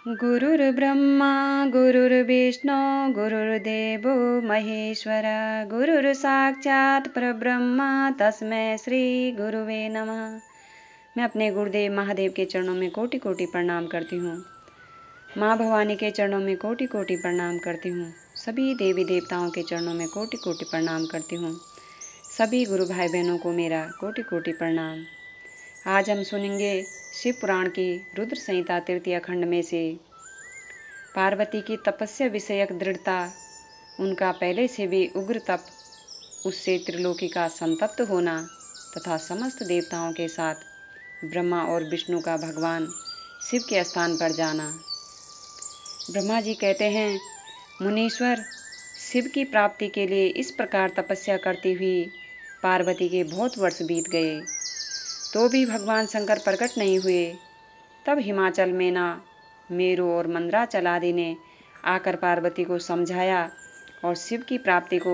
गुरुर्ब्रह्मा गुरुर्विष्णु गुरुर्देवो महेश्वर गुरुर्साक्षात् परब्रह्म तस्मै श्री गुरुवे नमः। मैं अपने गुरुदेव महादेव के चरणों में कोटि कोटि प्रणाम करती हूँ। माँ भवानी के चरणों में कोटि कोटि प्रणाम करती हूँ। सभी देवी देवताओं के चरणों में कोटि कोटि प्रणाम करती हूँ। सभी गुरु भाई बहनों को मेरा कोटि कोटि प्रणाम। आज हम सुनेंगे शिव पुराण की रुद्र संहिता तृतीय खंड में से पार्वती की तपस्या विषयक दृढ़ता, उनका पहले से भी उग्र तप, उससे त्रिलोकी का संतप्त होना तथा समस्त देवताओं के साथ ब्रह्मा और विष्णु का भगवान शिव के स्थान पर जाना। ब्रह्मा जी कहते हैं, मुनीश्वर, शिव की प्राप्ति के लिए इस प्रकार तपस्या करती हुई पार्वती के बहुत वर्ष बीत गए, तो भी भगवान शंकर प्रकट नहीं हुए। तब हिमाचल में मेरु और मंदराचल आदि ने आकर पार्वती को समझाया और शिव की प्राप्ति को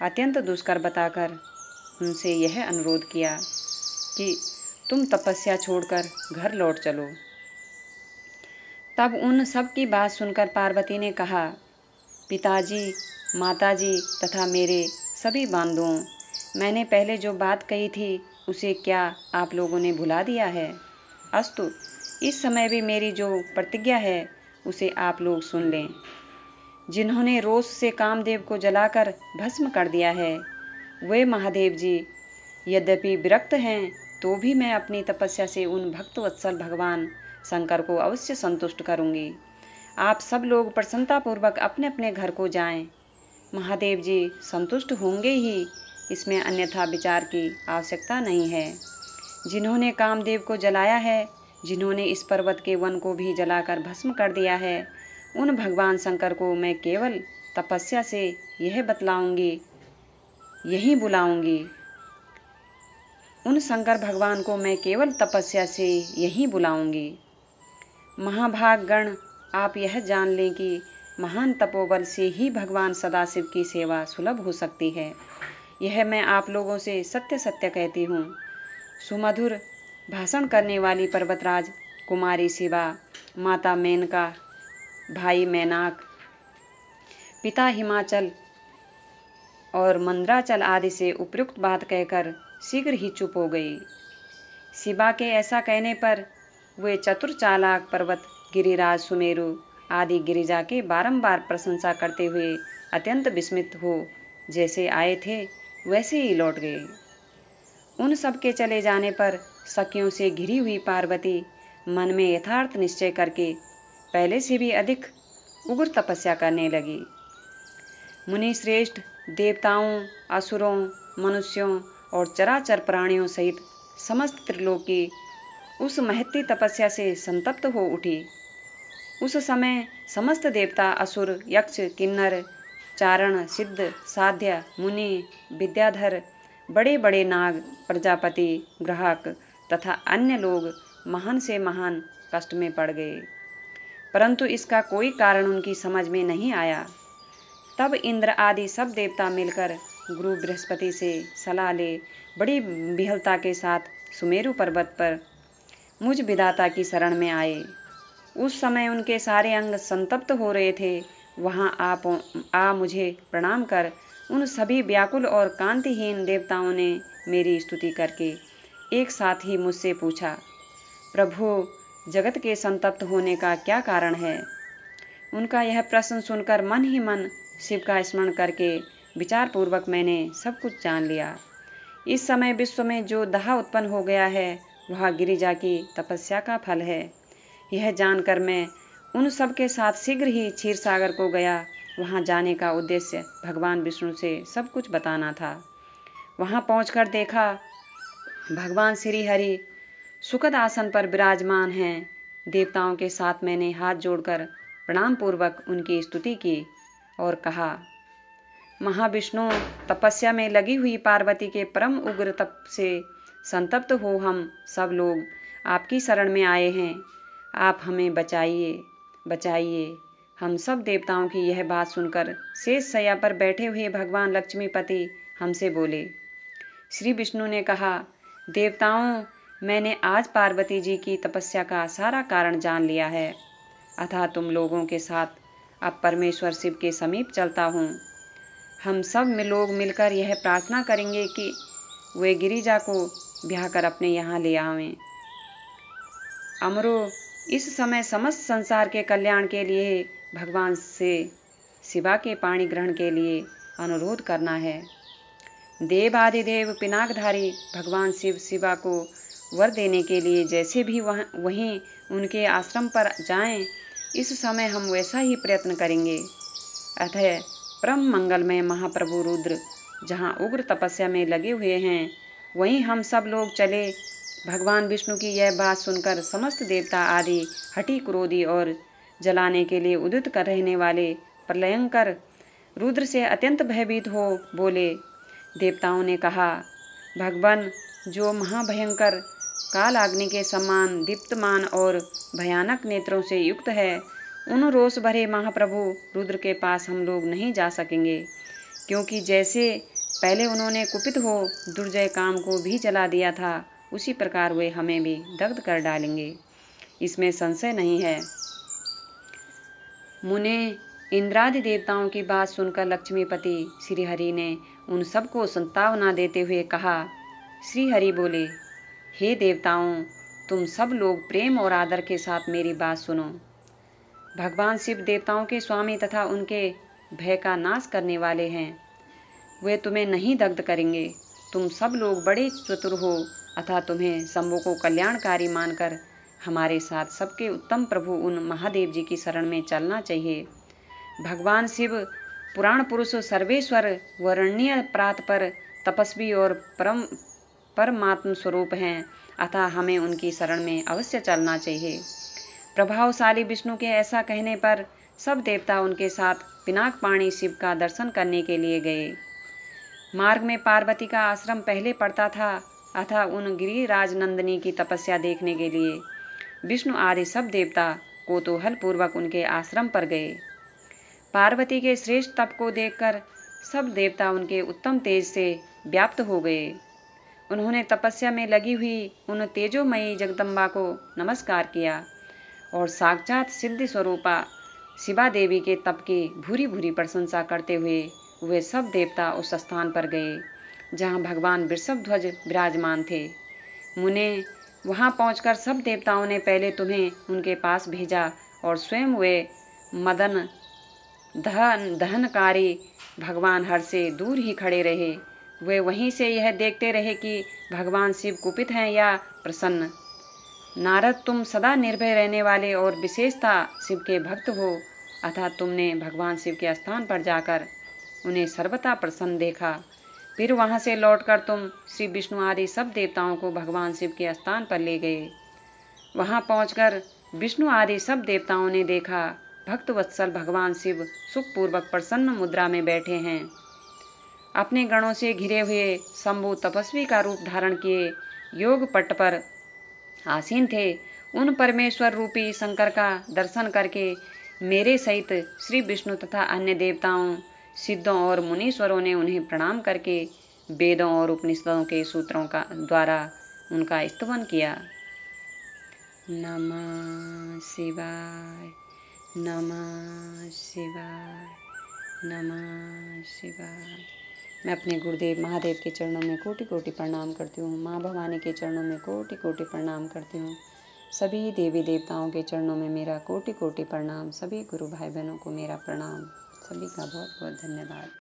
अत्यंत दुष्कर बताकर उनसे यह अनुरोध किया कि तुम तपस्या छोड़कर घर लौट चलो। तब उन सब की बात सुनकर पार्वती ने कहा, पिताजी, माताजी तथा मेरे सभी बांधुओं, मैंने पहले जो बात कही थी उसे क्या आप लोगों ने भुला दिया है? अस्तु, इस समय भी मेरी जो प्रतिज्ञा है उसे आप लोग सुन लें। जिन्होंने रोष से कामदेव को जलाकर भस्म कर दिया है, वे महादेव जी यद्यपि विरक्त हैं, तो भी मैं अपनी तपस्या से उन भक्तवत्सल भगवान शंकर को अवश्य संतुष्ट करूंगी। आप सब लोग प्रसन्नतापूर्वक अपने अपने घर को जाएं। महादेव जी संतुष्ट होंगे ही, इसमें अन्यथा विचार की आवश्यकता नहीं है। जिन्होंने कामदेव को जलाया है, जिन्होंने इस पर्वत के वन को भी जलाकर भस्म कर दिया है, उन भगवान शंकर को मैं केवल तपस्या से यह बतलाऊंगी, यही बुलाऊंगी। उन शंकर भगवान को मैं केवल तपस्या से यही बुलाऊंगी। महाभाग गण, आप यह जान लें कि महान तपोबल से ही भगवान सदाशिव की सेवा सुलभ हो सकती है। यह मैं आप लोगों से सत्य सत्य कहती हूँ। सुमधुर भाषण करने वाली पर्वतराज कुमारी शिवा, माता मेनका, भाई मैनाक, पिता हिमाचल और मंदराचल आदि से उपयुक्त बात कहकर शीघ्र ही चुप हो गई। शिवा के ऐसा कहने पर वे चतुर चालाक पर्वत गिरिराज सुमेरु आदि गिरिजा के बारंबार प्रशंसा करते हुए अत्यंत विस्मित हो जैसे आए थे वैसे ही लौट गए। उन सब के चले जाने पर सखियों से घिरी हुई पार्वती मन में यथार्थ निश्चय करके पहले से भी अधिक उग्र तपस्या करने लगी। मुनि श्रेष्ठ देवताओं, असुरों, मनुष्यों और चराचर प्राणियों सहित समस्त त्रिलोकी उस महत्ती तपस्या से संतप्त हो उठी। उस समय समस्त देवता, असुर, यक्ष, किन्नर, चारण, सिद्ध, साध्य, मुनि, विद्याधर, बड़े बड़े नाग, प्रजापति, ग्राहक तथा अन्य लोग महान से महान कष्ट में पड़ गए, परंतु इसका कोई कारण उनकी समझ में नहीं आया। तब इंद्र आदि सब देवता मिलकर गुरु बृहस्पति से सलाह ले बड़ी विहलता के साथ सुमेरु पर्वत पर मुझ विधाता की शरण में आए। उस समय उनके सारे अंग संतप्त हो रहे थे। वहां आ मुझे प्रणाम कर उन सभी व्याकुल और कांतिहीन देवताओं ने मेरी स्तुति करके एक साथ ही मुझसे पूछा, प्रभु, जगत के संतप्त होने का क्या कारण है? उनका यह प्रश्न सुनकर मन ही मन शिव का स्मरण करके विचारपूर्वक मैंने सब कुछ जान लिया। इस समय विश्व में जो दाह उत्पन्न हो गया है वह गिरिजा की तपस्या का फल है। यह जानकर मैं उन सब के साथ शीघ्र ही क्षीर सागर को गया। वहां जाने का उद्देश्य भगवान विष्णु से सब कुछ बताना था। वहां पहुंचकर देखा भगवान श्री हरि सुखद आसन पर विराजमान हैं। देवताओं के साथ मैंने हाथ जोड़कर प्रणाम पूर्वक उनकी स्तुति की और कहा, महाविष्णु, तपस्या में लगी हुई पार्वती के परम उग्र तप से संतप्त हो हम सब लोग आपकी शरण में आए हैं। आप हमें बचाइए, बचाइए। हम सब देवताओं की यह बात सुनकर शेष शैया पर बैठे हुए भगवान लक्ष्मीपति हमसे बोले। श्री विष्णु ने कहा, देवताओं, मैंने आज पार्वती जी की तपस्या का सारा कारण जान लिया है। अतः तुम लोगों के साथ अब परमेश्वर शिव के समीप चलता हूँ। हम सब लोग मिलकर यह प्रार्थना करेंगे कि वे गिरिजा को ब्याह कर अपने यहाँ ले आवें। अमरो, इस समय समस्त संसार के कल्याण के लिए भगवान से शिवा के पाणी ग्रहण के लिए अनुरोध करना है। देव आदिदेव पिनाकधारी भगवान शिव शिवा को वर देने के लिए जैसे भी वहीं उनके आश्रम पर जाएं, इस समय हम वैसा ही प्रयत्न करेंगे। अतः परम मंगलमय महाप्रभु रुद्र जहाँ उग्र तपस्या में लगे हुए हैं, वहीं हम सब लोग चले। भगवान विष्णु की यह बात सुनकर समस्त देवता आदि हठी क्रोधी और जलाने के लिए उदित कर रहने वाले प्रलयंकर रुद्र से अत्यंत भयभीत हो बोले। देवताओं ने कहा, भगवान जो महाभयंकर कालाग्नि के समान दीप्तमान और भयानक नेत्रों से युक्त है, उन रोष भरे महाप्रभु रुद्र के पास हम लोग नहीं जा सकेंगे, क्योंकि जैसे पहले उन्होंने कुपित हो दुर्जय काम को भी जला दिया था, उसी प्रकार वे हमें भी दग्ध कर डालेंगे, इसमें संशय नहीं है। मुने, इंद्रादि देवताओं की बात सुनकर लक्ष्मीपति श्रीहरि ने उन सबको संतावना देते हुए कहा। श्रीहरि बोले, हे देवताओं, तुम सब लोग प्रेम और आदर के साथ मेरी बात सुनो। भगवान शिव देवताओं के स्वामी तथा उनके भय का नाश करने वाले हैं। वे तुम्हें नहीं दग्ध करेंगे। तुम सब लोग बड़े चतुर हो, अतः तुम्हें शंभु को कल्याणकारी मानकर हमारे साथ सबके उत्तम प्रभु उन महादेव जी की शरण में चलना चाहिए। भगवान शिव पुराण पुरुष सर्वेश्वर वरण्य प्रात पर तपस्वी और परमात्म स्वरूप हैं, अतः हमें उनकी शरण में अवश्य चलना चाहिए। प्रभावशाली विष्णु के ऐसा कहने पर सब देवता उनके साथ पिनाकपाणी शिव का दर्शन करने के लिए गए। मार्ग में पार्वती का आश्रम पहले पड़ता था, अतः उन गिरिराज नंदिनी की तपस्या देखने के लिए विष्णु आदि सब देवता कौतूहल पूर्वक उनके आश्रम पर गए। पार्वती के श्रेष्ठ तप को देखकर सब देवता उनके उत्तम तेज से व्याप्त हो गए। उन्होंने तपस्या में लगी हुई उन तेजोमयी जगदम्बा को नमस्कार किया और साक्षात सिद्धि स्वरूपा शिवा देवी के तप की भूरी भूरी प्रशंसा करते हुए वे सब देवता उस स्थान पर गए जहाँ भगवान वृषभध्वज विराजमान थे। मुने, वहाँ पहुंचकर सब देवताओं ने पहले तुम्हें उनके पास भेजा और स्वयं वे मदन दहनकारी भगवान हर से दूर ही खड़े रहे। वे वहीं से यह देखते रहे कि भगवान शिव कुपित हैं या प्रसन्न। नारद, तुम सदा निर्भय रहने वाले और विशेषता शिव के भक्त हो, अतः तुमने भगवान शिव के स्थान पर जाकर उन्हें सर्वथा प्रसन्न देखा। फिर वहां से लौटकर तुम श्री विष्णु आदि सब देवताओं को भगवान शिव के स्थान पर ले गए। वहां पहुंचकर विष्णु आदि सब देवताओं ने देखा भक्त वत्सल भगवान शिव सुखपूर्वक प्रसन्न मुद्रा में बैठे हैं। अपने गणों से घिरे हुए शंभु तपस्वी का रूप धारण किए योग पट्ट पर आसीन थे। उन परमेश्वर रूपी शंकर का दर्शन करके मेरे सहित श्री विष्णु तथा अन्य देवताओं, सिद्धों और मुनीश्वरों ने उन्हें प्रणाम करके वेदों और उपनिषदों के सूत्रों का द्वारा उनका स्तवन किया। नमः शिवाय, नमः शिवाय, नमः शिवाय। मैं अपने गुरुदेव महादेव के चरणों में कोटि कोटि प्रणाम करती हूँ। माँ भवानी के चरणों में कोटि कोटि प्रणाम करती हूँ। सभी देवी देवताओं के चरणों में मेरा कोटि कोटि प्रणाम। सभी गुरु भाई बहनों को मेरा प्रणाम। सभी का बहुत बहुत धन्यवाद।